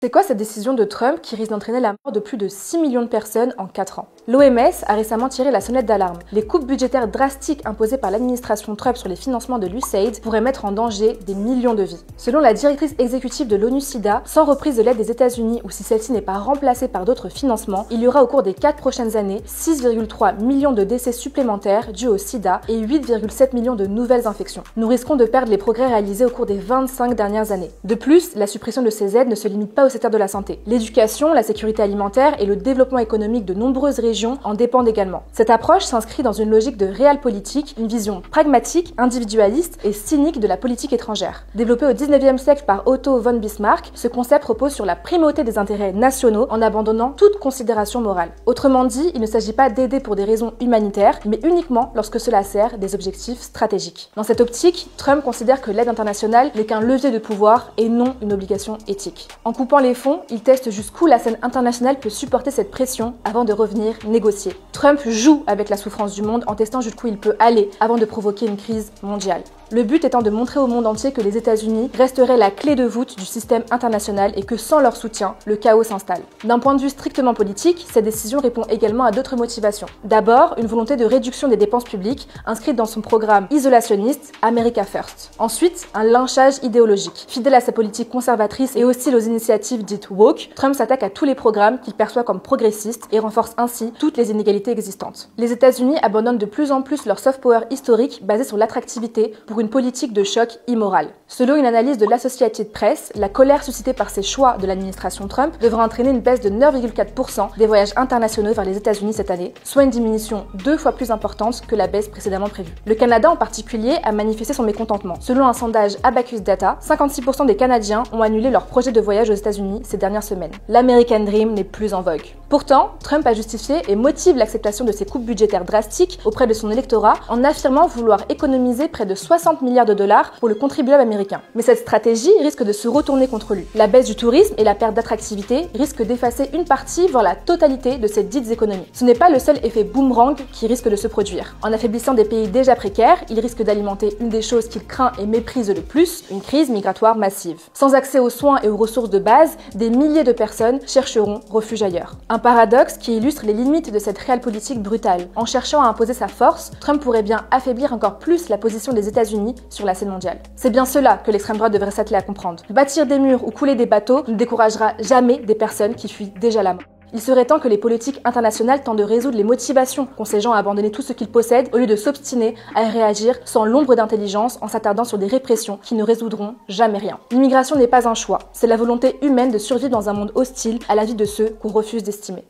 C'est quoi cette décision de Trump qui risque d'entraîner la mort de plus de 6 millions de personnes en 4 ans? L'OMS a récemment tiré la sonnette d'alarme. Les coupes budgétaires drastiques imposées par l'administration Trump sur les financements de l'USAID pourraient mettre en danger des millions de vies. Selon la directrice exécutive de l'ONU-SIDA, sans reprise de l'aide des États-Unis ou si celle-ci n'est pas remplacée par d'autres financements, il y aura au cours des 4 prochaines années 6,3 millions de décès supplémentaires dus au sida et 8,7 millions de nouvelles infections. Nous risquons de perdre les progrès réalisés au cours des 25 dernières années. De plus, la suppression de ces aides ne se limite pas au secteur de la santé. L'éducation, la sécurité alimentaire et le développement économique de nombreuses régions en dépendent également. Cette approche s'inscrit dans une logique de realpolitik, une vision pragmatique, individualiste et cynique de la politique étrangère. Développé au 19e siècle par Otto von Bismarck, ce concept repose sur la primauté des intérêts nationaux en abandonnant toute considération morale. Autrement dit, il ne s'agit pas d'aider pour des raisons humanitaires, mais uniquement lorsque cela sert des objectifs stratégiques. Dans cette optique, Trump considère que l'aide internationale n'est qu'un levier de pouvoir et non une obligation éthique. En coupant les fonds, il teste jusqu'où la scène internationale peut supporter cette pression avant de revenir négocier. Trump joue avec la souffrance du monde en testant jusqu'où il peut aller avant de provoquer une crise mondiale. Le but étant de montrer au monde entier que les États-Unis resteraient la clé de voûte du système international et que sans leur soutien, le chaos s'installe. D'un point de vue strictement politique, cette décision répond également à d'autres motivations. D'abord, une volonté de réduction des dépenses publiques inscrite dans son programme isolationniste America First. Ensuite, un lynchage idéologique. Fidèle à sa politique conservatrice et hostile aux initiatives dites woke, Trump s'attaque à tous les programmes qu'il perçoit comme progressistes et renforce ainsi toutes les inégalités existantes. Les États-Unis abandonnent de plus en plus leur soft power historique basé sur l'attractivité pour une politique de choc immoral. Selon une analyse de l'Associated Press, la colère suscitée par ces choix de l'administration Trump devrait entraîner une baisse de 9,4% des voyages internationaux vers les États-Unis cette année, soit une diminution 2 fois plus importante que la baisse précédemment prévue. Le Canada en particulier a manifesté son mécontentement. Selon un sondage Abacus Data, 56% des Canadiens ont annulé leur projet de voyage aux États-Unis ces dernières semaines. L'American Dream n'est plus en vogue. Pourtant, Trump a justifié et motive l'acceptation de ces coupes budgétaires drastiques auprès de son électorat en affirmant vouloir économiser près de 60 milliards de dollars pour le contribuable américain. Mais cette stratégie risque de se retourner contre lui. La baisse du tourisme et la perte d'attractivité risquent d'effacer une partie, voire la totalité de ces dites économies. Ce n'est pas le seul effet boomerang qui risque de se produire. En affaiblissant des pays déjà précaires, il risque d'alimenter une des choses qu'il craint et méprise le plus, une crise migratoire massive. Sans accès aux soins et aux ressources de base, des milliers de personnes chercheront refuge ailleurs. Un paradoxe qui illustre les limites de cette realpolitik brutale. En cherchant à imposer sa force, Trump pourrait bien affaiblir encore plus la position des États-Unis sur la scène mondiale. C'est bien cela que l'extrême droite devrait s'atteler à comprendre. Bâtir des murs ou couler des bateaux ne découragera jamais des personnes qui fuient déjà la mort. Il serait temps que les politiques internationales tentent de résoudre les motivations qu'ont ces gens à abandonner tout ce qu'ils possèdent au lieu de s'obstiner à réagir sans l'ombre d'intelligence en s'attardant sur des répressions qui ne résoudront jamais rien. L'immigration n'est pas un choix, c'est la volonté humaine de survivre dans un monde hostile à la vie de ceux qu'on refuse d'estimer.